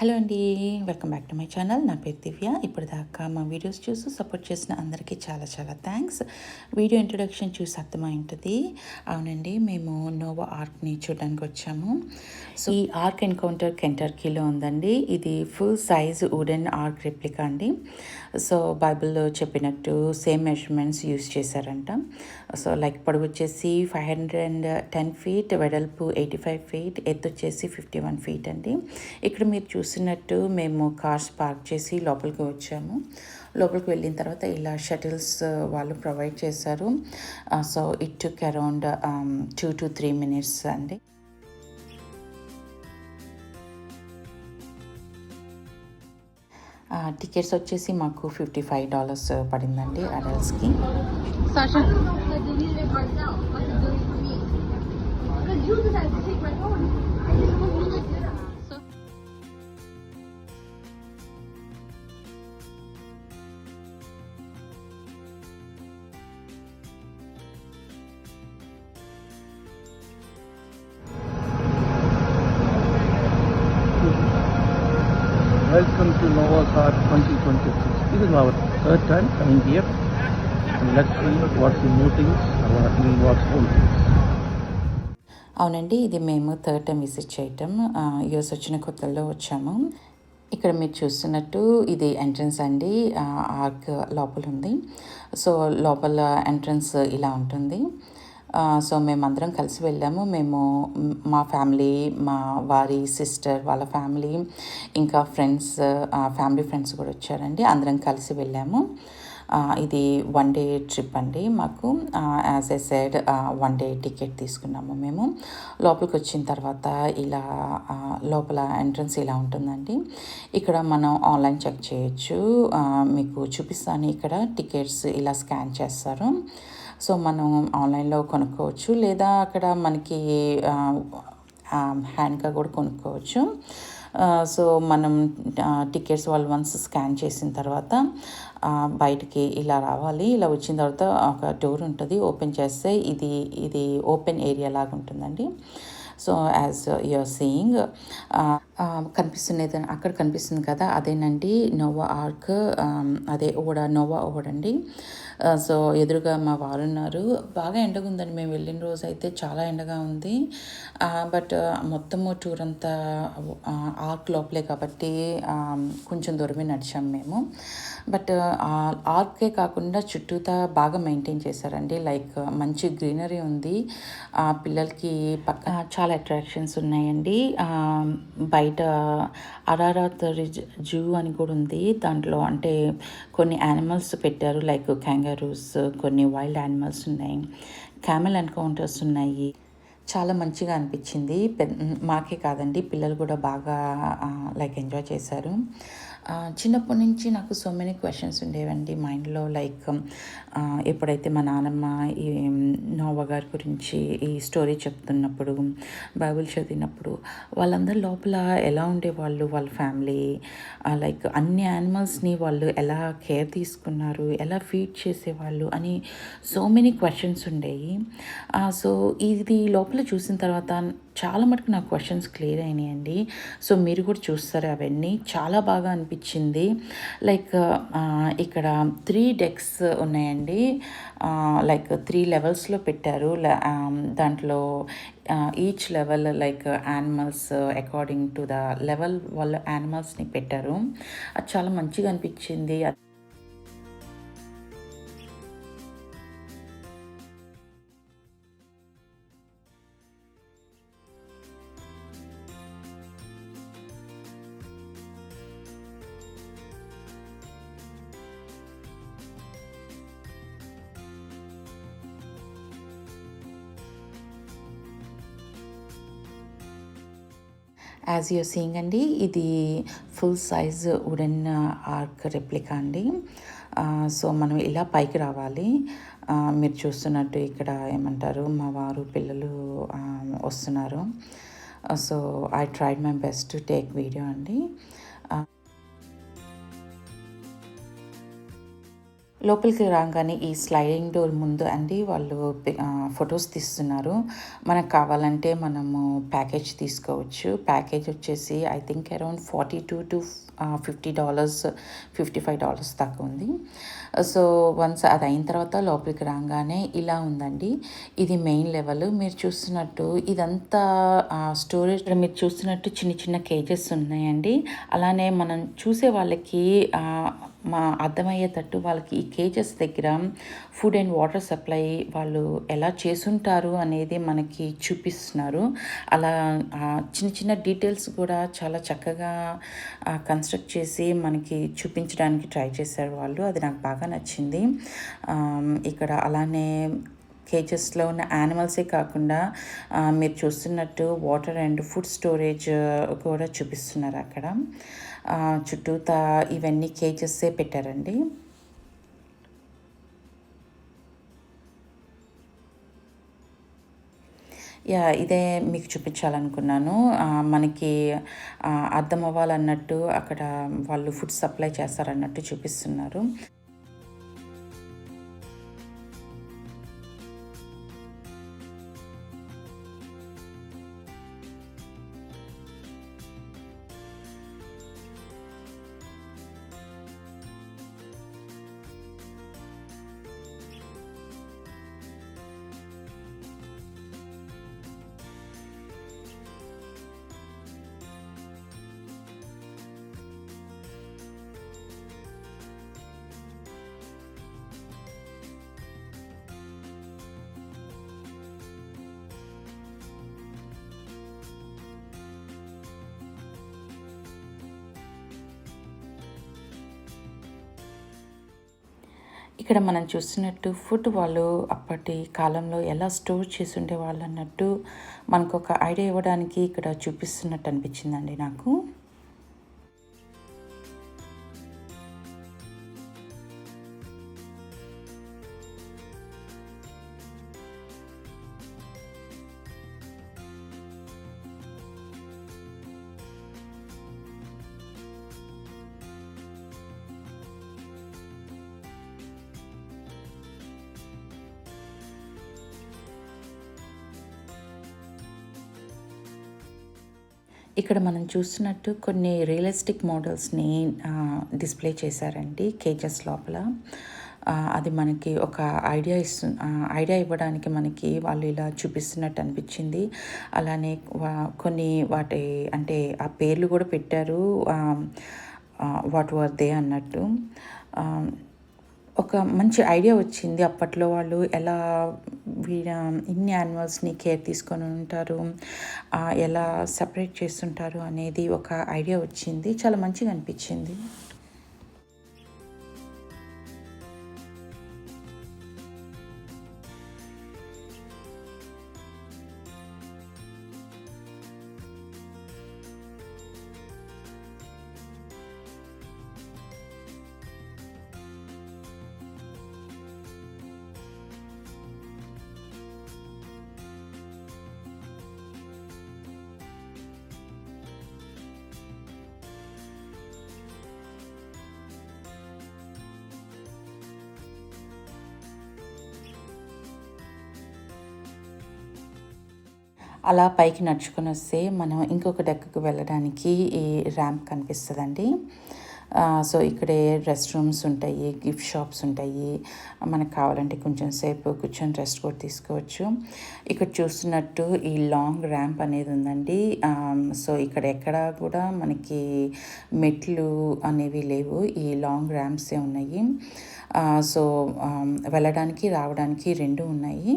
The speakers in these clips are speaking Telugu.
హలో అండి, welcome back to my channel. నా పేరు దివ్య. ఇప్పటిదాకా మా వీడియోస్ చూసి సపోర్ట్ చేసిన అందరికీ చాలా చాలా థ్యాంక్స్. వీడియో ఇంట్రొడక్షన్ చూసి అర్థమై ఉంటుంది. అవునండి, మేము నోవా ఆర్క్ని చూడడానికి వచ్చాము. సో ఈ ఆర్క్ ఎన్కౌంటర్ కెంటర్కీలో ఉందండి. ఇది full size wooden arc replica అండి. సో బైబిల్లో చెప్పినట్టు సేమ్ మెజర్మెంట్స్ యూస్ చేశారంట. సో లైక్ పొడవు వచ్చేసి 510 ఫీట్, వెడల్పు 85 ఫీట్, ఎత్తు వచ్చేసి 51 ఫీట్ అండి. ఇక్కడ మీరు చూసినట్టు మేము కార్స్ పార్క్ చేసి లోపలికి వచ్చాము. లోపలికి వెళ్ళిన తర్వాత ఇలా షటిల్స్ వాళ్ళు ప్రొవైడ్ చేశారు. So it took around 2 to 3 minutes అండి. టికెట్స్ వచ్చేసి మాకు $55 పడిందండి అడల్ట్స్కి. Welcome to Noah's Ark 2026. This is our third time coming here. And let's see what's the new things or what's old things. అవునండి, ఇది మేము థర్డ్ టైం విజిట్ చేయటం. యూఎస్ వచ్చిన కొత్తల్లో వచ్చాము. ఇక్కడ మీరు చూస్తున్నట్టు ఇది ఎంట్రన్స్ అండి. ఆర్క్ లోపల ఉంది. సో లోపల ఎంట్రన్స్ ఇలా ఉంటుంది. సో మేమందరం కలిసి వెళ్ళాము. మేము మా ఫ్యామిలీ, మా వారి సిస్టర్ వాళ్ళ ఫ్యామిలీ, ఇంకా ఫ్రెండ్స్, ఫ్యామిలీ ఫ్రెండ్స్ కూడా వచ్చారండి. అందరం కలిసి వెళ్ళాము. ఇది 1 day ట్రిప్ అండి మాకు. As a side 1 day ticket తీసుకున్నాము మేము. లోపలికి వచ్చిన తర్వాత ఇలా లోపల ఎంట్రన్స్ ఇలా ఉంటుందండి. ఇక్కడ మనం ఆన్లైన్ చెక్ చేయొచ్చు. మీకు చూపిస్తాను. ఇక్కడ టికెట్స్ ఇలా స్కాన్ చేస్తారు. సో మనం ఆన్లైన్లో కొనుక్కోవచ్చు, లేదా అక్కడ మనకి హ్యాండ్గా కూడా కొనుక్కోవచ్చు. సో మనం టికెట్స్ వాళ్ళు వన్స్ స్కాన్ చేసిన తర్వాత బయటికి ఇలా రావాలి. ఇలా వచ్చిన తర్వాత ఒక డోర్ ఉంటుంది. ఓపెన్ చేస్తే ఇది ఓపెన్ ఏరియా లాగా ఉంటుందండి. సో యాజ్ యూఆర్ సీయింగ్ కనిపిస్తున్నది అక్కడ కనిపిస్తుంది కదా, అదేనండి నోవా ఆర్క్. అదే నోవా ఓడండి. సో ఎదురుగా మా వారు ఉన్నారు. బాగా ఎండగా ఉందండి. మేము వెళ్ళిన రోజు అయితే చాలా ఎండగా ఉంది. బట్ మొత్తము టూర్ అంతా ఆర్క్ లోపలే కాబట్టి కొంచెం దూరమే నడిచాము మేము. బట్ ఆర్కే కాకుండా చుట్టూతా బాగా మెయింటైన్ చేశారండి. లైక్ మంచి గ్రీనరీ ఉంది. పిల్లలకి పక్క చాలా అట్రాక్షన్స్ ఉన్నాయండి. బయట అరారాత్ జూ అని కూడా ఉంది. దాంట్లో అంటే కొన్ని యానిమల్స్ పెట్టారు, లైక్ క్యాంగరూస్, కొన్ని వైల్డ్ యానిమల్స్ ఉన్నాయి, క్యామెల్ ఎన్కౌంటర్స్ ఉన్నాయి. చాలా మంచిగా అనిపించింది. మాకే కాదండి, పిల్లలు కూడా బాగా లైక్ ఎంజాయ్ చేశారు. చిన్నప్పటి నుంచి నాకు సో మెనీ క్వశ్చన్స్ ఉండేవండి మైండ్లో. లైక్ ఎప్పుడైతే మా నాన్నమ్మ ఈ నోవా గారి గురించి ఈ స్టోరీ చెప్తున్నప్పుడు, బైబిల్ చదివినప్పుడు వాళ్ళందరూ లోపల ఎలా ఉండేవాళ్ళు, వాళ్ళ ఫ్యామిలీ, లైక్ అన్ని యానిమల్స్ని వాళ్ళు ఎలా కేర్ తీసుకున్నారు, ఎలా ఫీడ్ చేసేవాళ్ళు అని సో మెనీ క్వశ్చన్స్ ఉండేవి. సో ఇది లోపల చూసిన తర్వాత చాలా మటుకు నాకు క్వశ్చన్స్ క్లియర్ అయినాయండి. సో మీరు కూడా చూస్తారు. అవన్నీ చాలా బాగా అనిపించింది. లైక్ ఇక్కడ 3 decks ఉన్నాయండి. లైక్ 3 levelsలో పెట్టారు. దాంట్లో each level like animals according to the level వాళ్ళ యానిమల్స్ని పెట్టారు. అది చాలా మంచిగా అనిపించింది. యాజ్ యూర్ సీయింగ్ అండి, ఇది full size wooden arc replica అండి. సో మనం ఇలా పైకి రావాలి. మీరు చూస్తున్నట్టు ఇక్కడ ఏమంటారు, మా వారు పిల్లలు వస్తున్నారు. So I tried my best to take video అండి. లోపలికి రాగానే ఈ స్లైడింగ్ డోర్ ముందు అండి వాళ్ళు ఫొటోస్ తీస్తున్నారు. మనకు కావాలంటే మనము ప్యాకేజ్ తీసుకోవచ్చు. ప్యాకేజ్ వచ్చేసి ఐ థింక్ అరౌండ్ $42 to $50, $55 దాకా ఉంది. సో వన్స్ అది అయిన తర్వాత లోపలికి రాగానే ఇలా ఉందండి. ఇది మెయిన్ లెవెల్. మీరు చూస్తున్నట్టు ఇదంతా స్టోరేజ్. మీరు చూస్తున్నట్టు చిన్న చిన్న కేజెస్ ఉన్నాయండి. అలానే మనం చూసే వాళ్ళకి అర్థమయ్యేటట్టు వాళ్ళకి ఈ కేజెస్ దగ్గర ఫుడ్ అండ్ వాటర్ సప్లై వాళ్ళు ఎలా చేసుంటారు అనేది మనకి చూపిస్తున్నారు. అలా చిన్న చిన్న డీటెయిల్స్ కూడా చాలా చక్కగా కన్స్ట్రక్ట్ చేసి మనకి చూపించడానికి ట్రై చేశారు వాళ్ళు. అది నాకు బాగా నచ్చింది. ఇక్కడ అలానే కేజెస్లో ఉన్న యానిమల్సే కాకుండా మీరు చూస్తున్నట్టు వాటర్ అండ్ ఫుడ్ స్టోరేజ్ కూడా చూపిస్తున్నారు అక్కడ. చుట్టూతా ఇవన్నీ కేజెస్సే పెట్టారండి. ఇదే మీకు చూపించాలనుకున్నాను. మనకి అర్థం అవ్వాలన్నట్టు అక్కడ వాళ్ళు ఫుడ్ సప్లై చేస్తారన్నట్టు చూపిస్తున్నారు. ఇక్కడ మనం చూస్తున్నట్టు ఫుడ్ వాళ్ళు అప్పటి కాలంలో ఎలా స్టోర్ చేసి ఉండేవాళ్ళు అన్నట్టు మనకు ఒక ఐడియా ఇవ్వడానికి ఇక్కడ చూపిస్తున్నట్టు అనిపించిందండి నాకు. ఇక్కడ మనం చూస్తున్నట్టు కొన్ని రియలిస్టిక్ మోడల్స్ని డిస్ప్లే చేశారండి కేజెస్ లోపల. అది మనకి ఒక ఐడియా ఇవ్వడానికి మనకి వాళ్ళు ఇలా చూపిస్తున్నట్టు అనిపించింది. అలానే కొన్ని వాటి అంటే ఆ పేర్లు కూడా పెట్టారు, వాట్ వర్ దే అన్నట్టు. ఒక మంచి ఐడియా వచ్చింది. అప్పట్లో వాళ్ళు ఎలా ఇన్ని యానిమల్స్ని కేర్ తీసుకొని ఉంటారు, ఎలా సపరేట్ చేస్తుంటారు అనేది ఒక ఐడియా వచ్చింది. చాలా మంచిగా అనిపించింది. అలా పైకి నడుచుకొని వస్తే మనం ఇంకొక డెక్కకు వెళ్ళడానికి ఈ ర్యాంప్ కనిపిస్తుందండి. సో ఇక్కడే రెస్ట్ రూమ్స్ ఉంటాయి, గిఫ్ట్ షాప్స్ ఉంటాయి. మనకు కావాలంటే కొంచెం సేపు కూర్చొని రెస్ట్ కూడా తీసుకోవచ్చు. ఇక్కడ చూస్తున్నట్టు ఈ లాంగ్ ర్యాంప్ అనేది ఉందండి. సో ఇక్కడ ఎక్కడ కూడా మనకి మెట్లు అనేవి లేవు, ఈ లాంగ్ ర్యాంప్సే ఉన్నాయి. సో వెళ్ళడానికి రావడానికి రెండు ఉన్నాయి.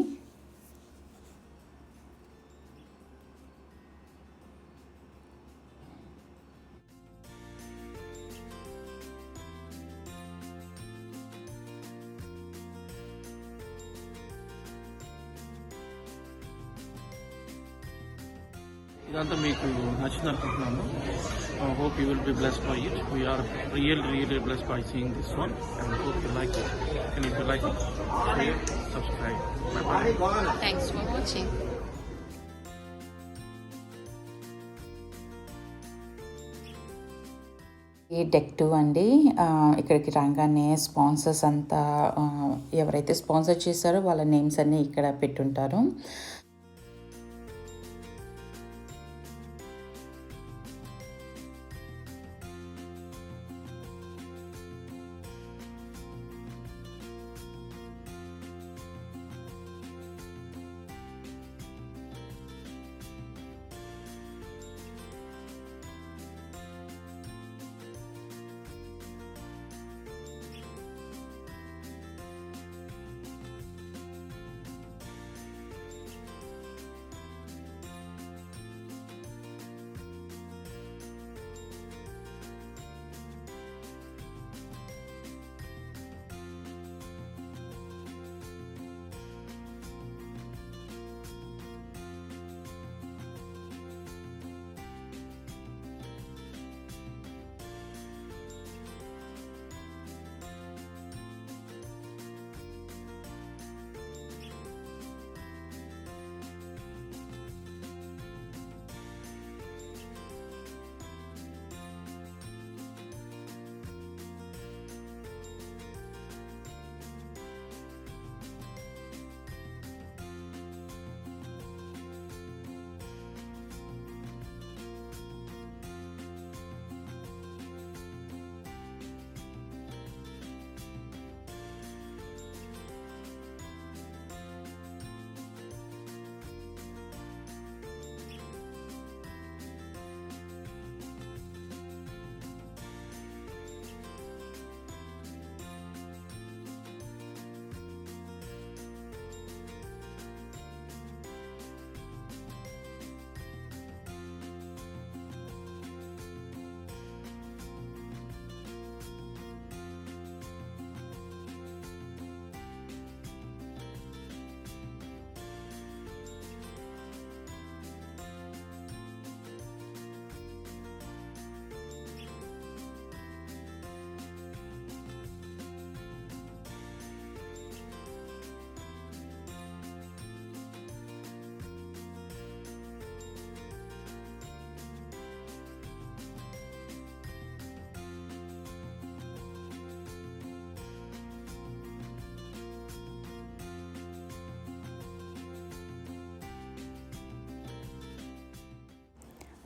ఇదంతా మీకు నచ్చింది అనుకుంటున్నాను. Hope you will be blessed by it. We are really blessed by seeing this one, and hope you like it. And if you like it, share, subscribe. Bye. Thanks for watching. ఈ డెక్ 2 అండి. ఇక్కడికి రాగానే స్పాన్సర్స్ అంతా ఎవరైతే స్పాన్సర్ చేశారో వాళ్ళ నేమ్స్ అన్నీ ఇక్కడ పెట్టుంటారు.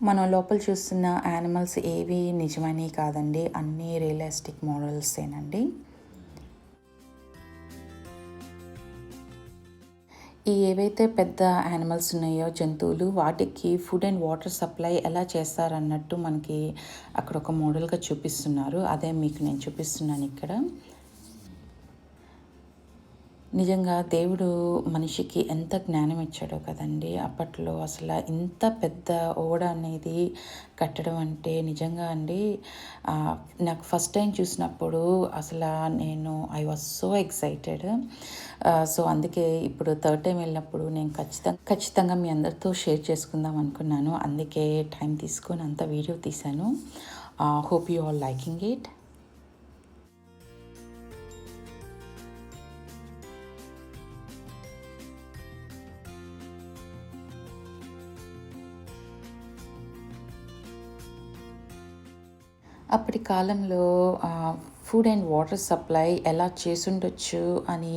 మనం లోపల చూస్తున్న యానిమల్స్ ఏవి నిజమైనవి కాదండి, అన్నీ రియలిస్టిక్ మోడల్సేనండి. ఈ ఏవైతే పెద్ద యానిమల్స్ ఉన్నాయో జంతువులు, వాటికి ఫుడ్ అండ్ వాటర్ సప్లై ఎలా చేస్తారన్నట్టు మనకి అక్కడ ఒక మోడల్గా చూపిస్తున్నారు. అదే మీకు నేను చూపిస్తున్నాను ఇక్కడ. నిజంగా దేవుడు మనిషికి ఎంత జ్ఞానం ఇచ్చాడో కదండి. అప్పట్లో అసలు ఇంత పెద్ద ఓడ అనేది కట్టడం అంటే నిజంగా అండి, నాకు ఫస్ట్ టైం చూసినప్పుడు అసలు I was so excited. So అందుకే ఇప్పుడు థర్డ్ టైం వెళ్ళినప్పుడు నేను ఖచ్చితంగా మీ అందరితో షేర్ చేసుకుందాం అనుకున్నాను. అందుకే టైం తీసుకొని అంత వీడియో తీశాను. Hope you all liking it. అప్పటి కాలంలో ఫుడ్ అండ్ వాటర్ సప్లై ఎలా చేసుండొచ్చు అని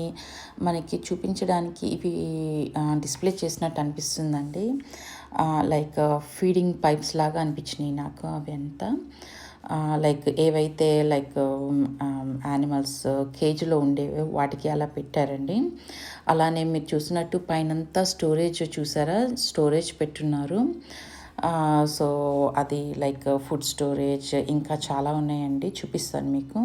మనకి చూపించడానికి ఇవి డిస్ప్లే చేసినట్టు అనిపిస్తుందండి. లైక్ ఫీడింగ్ పైప్స్ లాగా అనిపించినాయి నాకు అవి అంతా. లైక్ ఏవైతే యానిమల్స్ కేజీలో ఉండేవి వాటికి అలా పెట్టారండి. అలానే మీరు చూసినట్టు పైనంతా స్టోరేజ్ చూసారా, స్టోరేజ్ పెట్టున్నారు. సో అది లైక్ ఫుడ్ స్టోరేజ్ ఇంకా చాలా ఉన్నాయండి, చూపిస్తాను మీకు.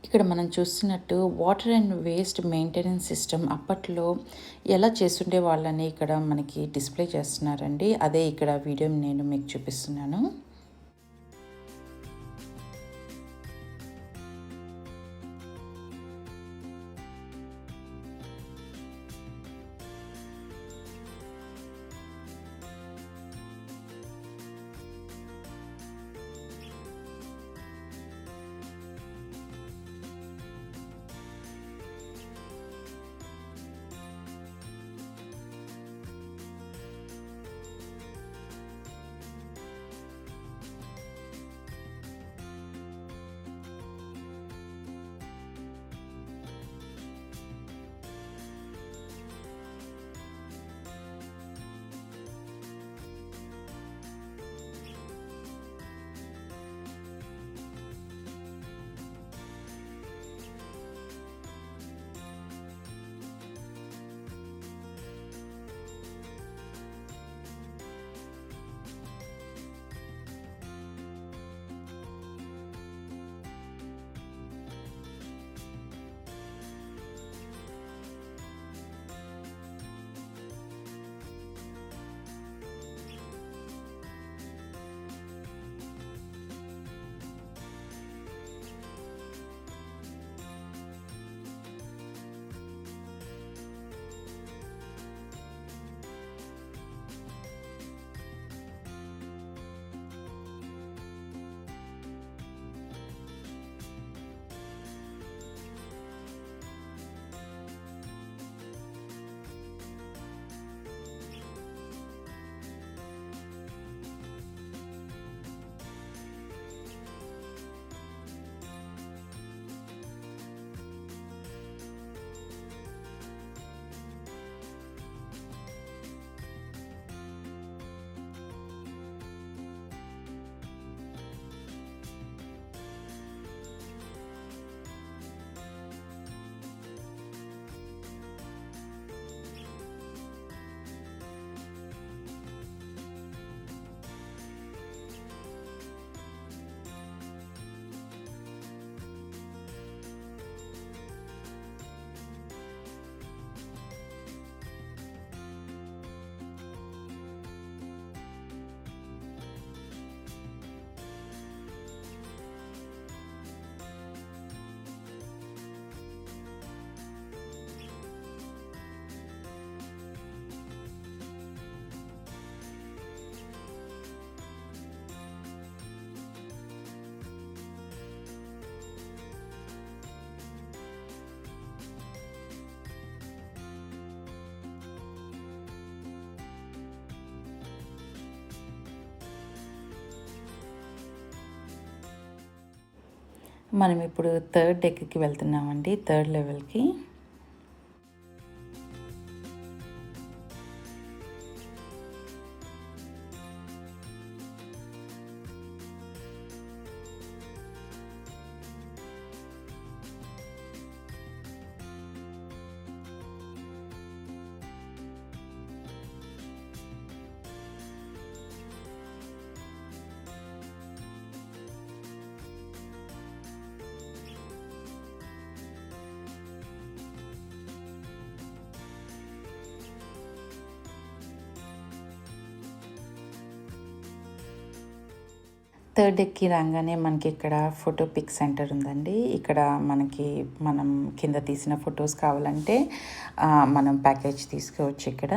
ఇక్కడ మనం చూస్తున్నట్టు water and waste maintenance system అప్పట్లో ఎలా చేస్తుండే వాళ్ళని ఇక్కడ మనకి డిస్ప్లే చేస్తున్నారండి. అదే ఇక్కడ వీడియో నేను మీకు చూపిస్తున్నాను. మనం ఇప్పుడు థర్డ్ డెక్కి వెళ్తున్నామండి, థర్డ్ లెవెల్కి. థర్డ్ డెక్కి రాగానే మనకి ఇక్కడ ఫోటో పిక్ సెంటర్ ఉందండి. ఇక్కడ మనం కింద తీసిన ఫొటోస్ కావాలంటే మనం ప్యాకేజ్ తీసుకోవచ్చు ఇక్కడ.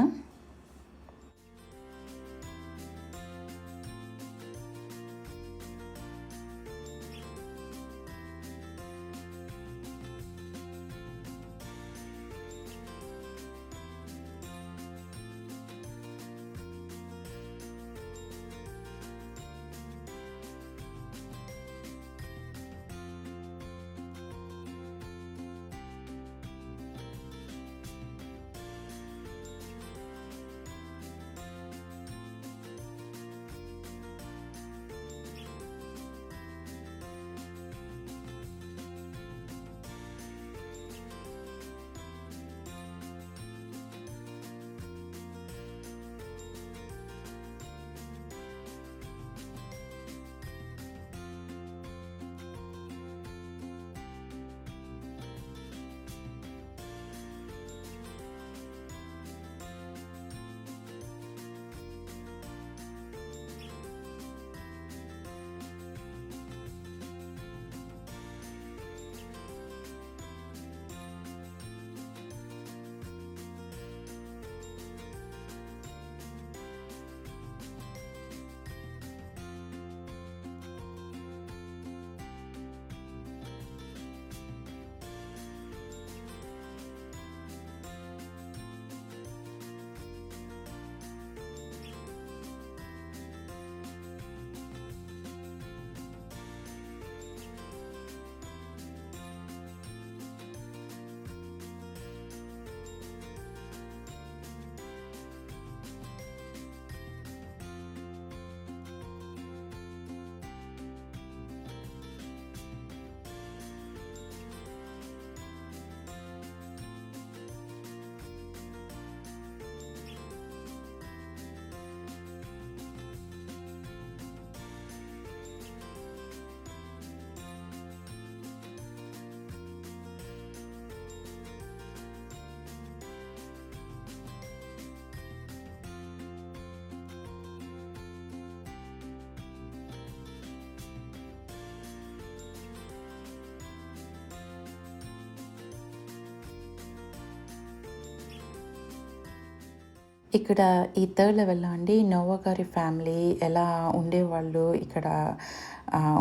ఇక్కడ ఈ థర్డ్ లెవెల్‌లో అండి నోవా గారి ఫ్యామిలీ ఎలా ఉండేవాళ్ళు, ఇక్కడ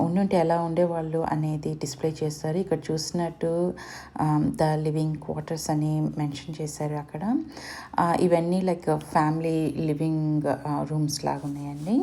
ఉండుంటే ఎలా ఉండేవాళ్ళు అనేది డిస్‌ప్లే చేస్తారు. ఇక్కడ చూసినట్టు ద లివింగ్ క్వార్టర్స్ అని మెన్షన్ చేశారు అక్కడ. ఇవన్నీ లైక్ ఫ్యామిలీ లివింగ్ రూమ్స్ లాగున్నాయండి.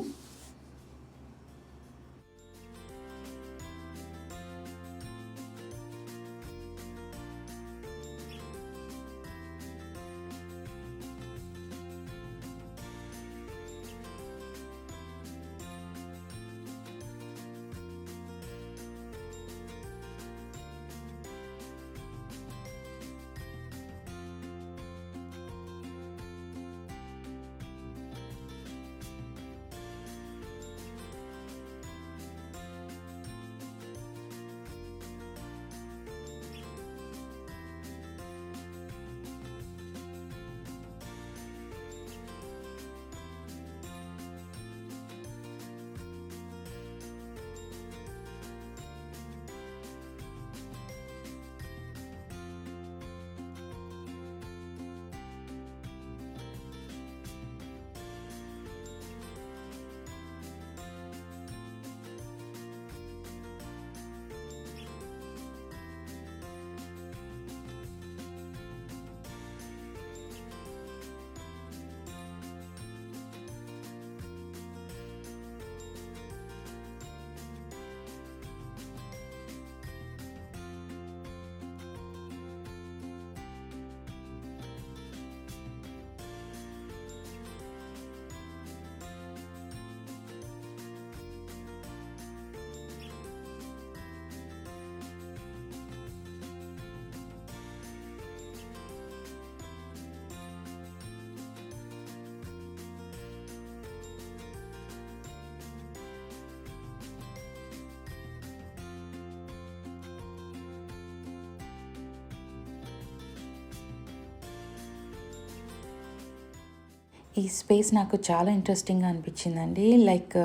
ఈ స్పేస్ నాకు చాలా ఇంట్రెస్టింగ్‌గా అనిపించిందండి. లైక్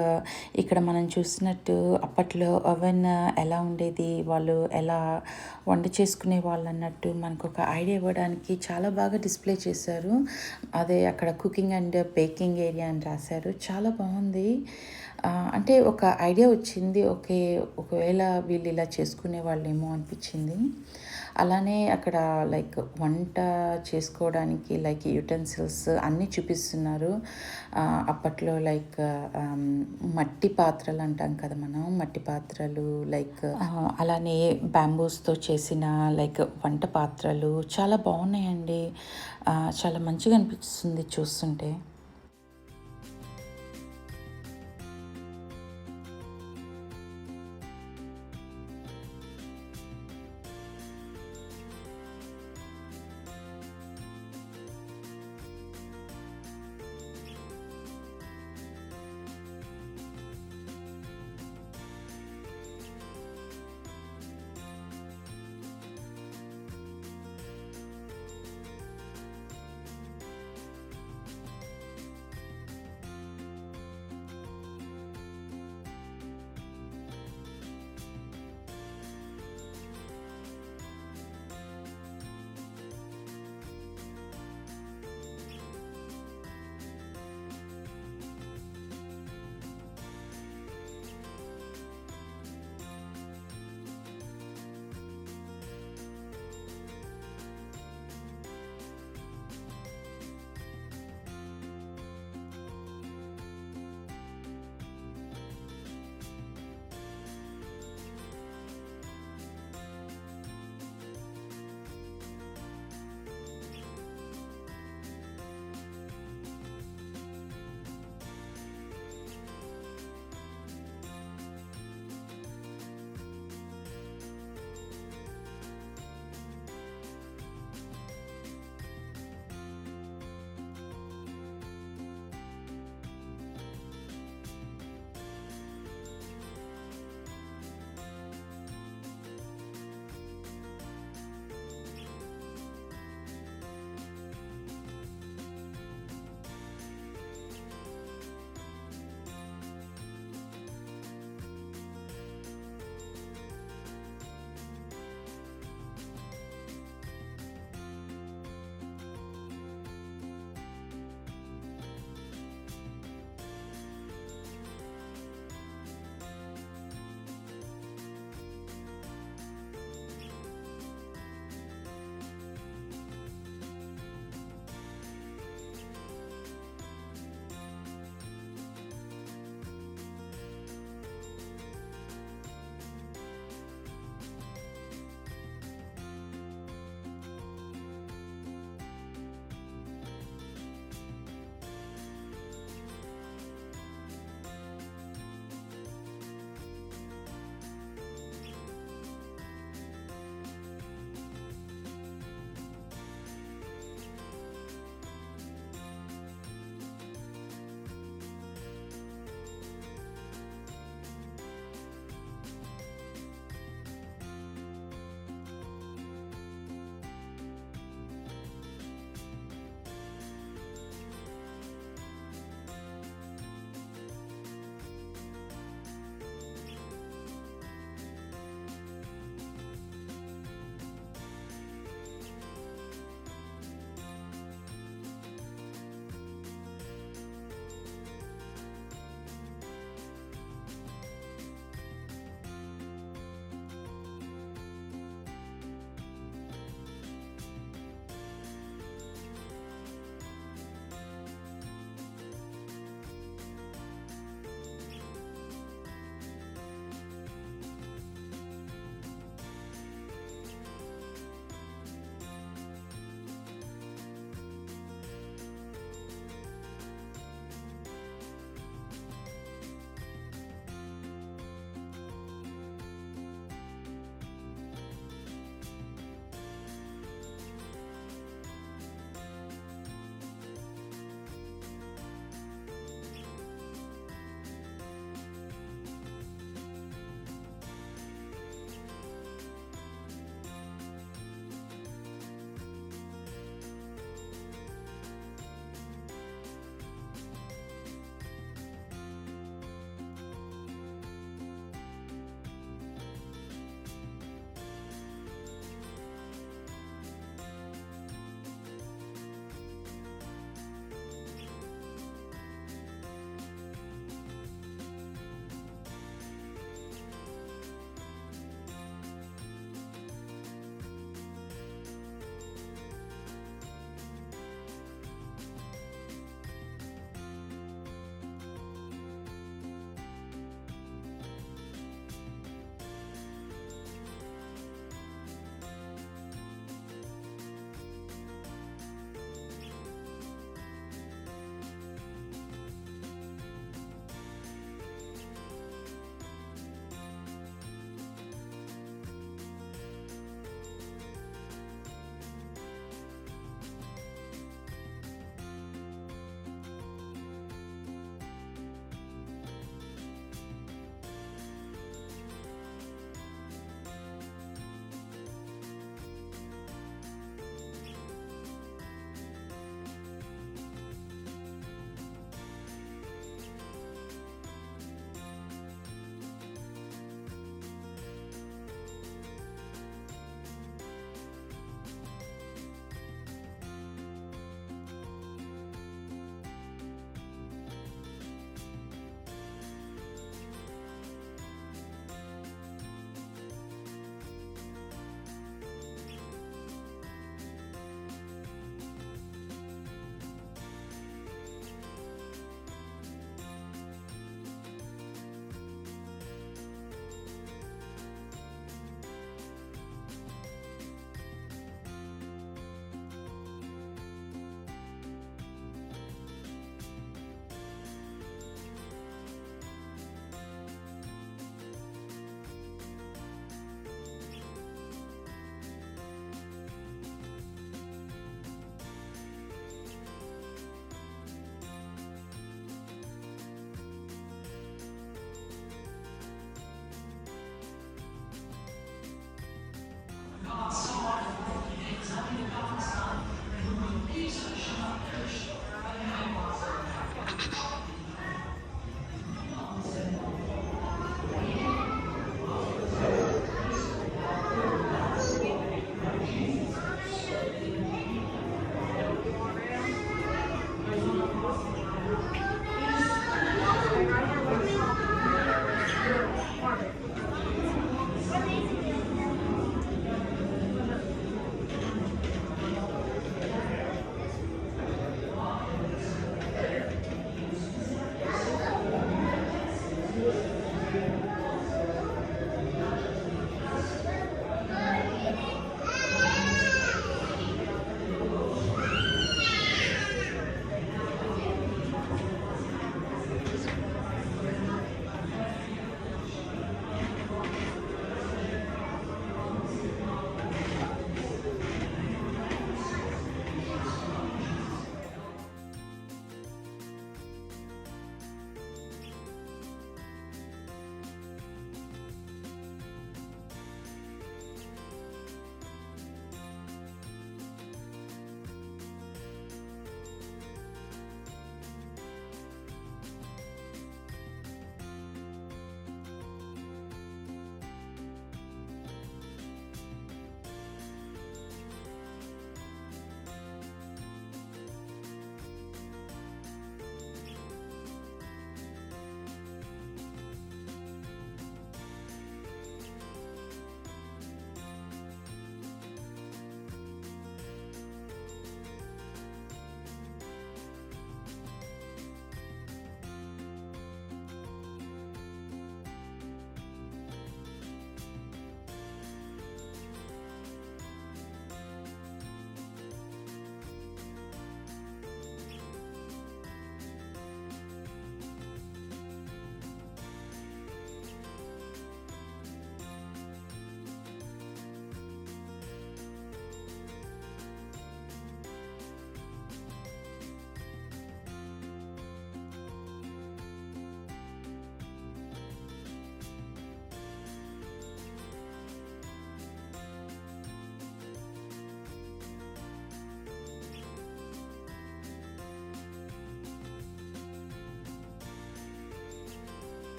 ఇక్కడ మనం చూసినట్టు అప్పట్లో ఓవెన్ ఎలా ఉండేది, వాళ్ళు ఎలా వంట చేసుకునేవాళ్ళన్నట్టు మనకొక ఐడియా ఇవ్వడానికి చాలా బాగా డిస్‌ప్లే చేశారు. అదే అక్కడ కుకింగ్ అండ్ బేకింగ్ ఏరియా అని రాశారు. చాలా బావుంది. అంటే ఒక ఐడియా వచ్చింది. ఓకే. ఒకవేళ వీళ్ళు ఇలా చేసుకునేవాళ్ళేమో అనిపించింది. అలానే అక్కడ లైక్ వంట చేసుకోవడానికి లైక్ యుటెన్సిల్స్ అన్నీ చూపిస్తున్నారు. అప్పట్లో లైక్ మట్టి పాత్రలు అంటాం కదా మనం. మట్టి పాత్రలు లైక్ అలానే బ్యాంబూస్‌తో చేసిన లైక్ వంట పాత్రలు చాలా బాగున్నాయండి. చాలా మంచిగా అనిపిస్తుంది చూస్తుంటే.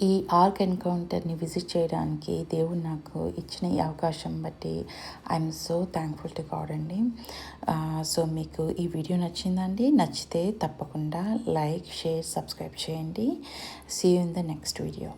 ఈ ఆర్క్ ఎన్కౌంటర్ని విజిట్ చేయడానికి దేవుడు నాకు ఇచ్చిన ఈ అవకాశం బట్టి I'm so thankful to God అండి. సో మీకు ఈ వీడియో నచ్చిందండి? నచ్చితే తప్పకుండా లైక్, షేర్, సబ్స్క్రైబ్ చేయండి. See you in the next video.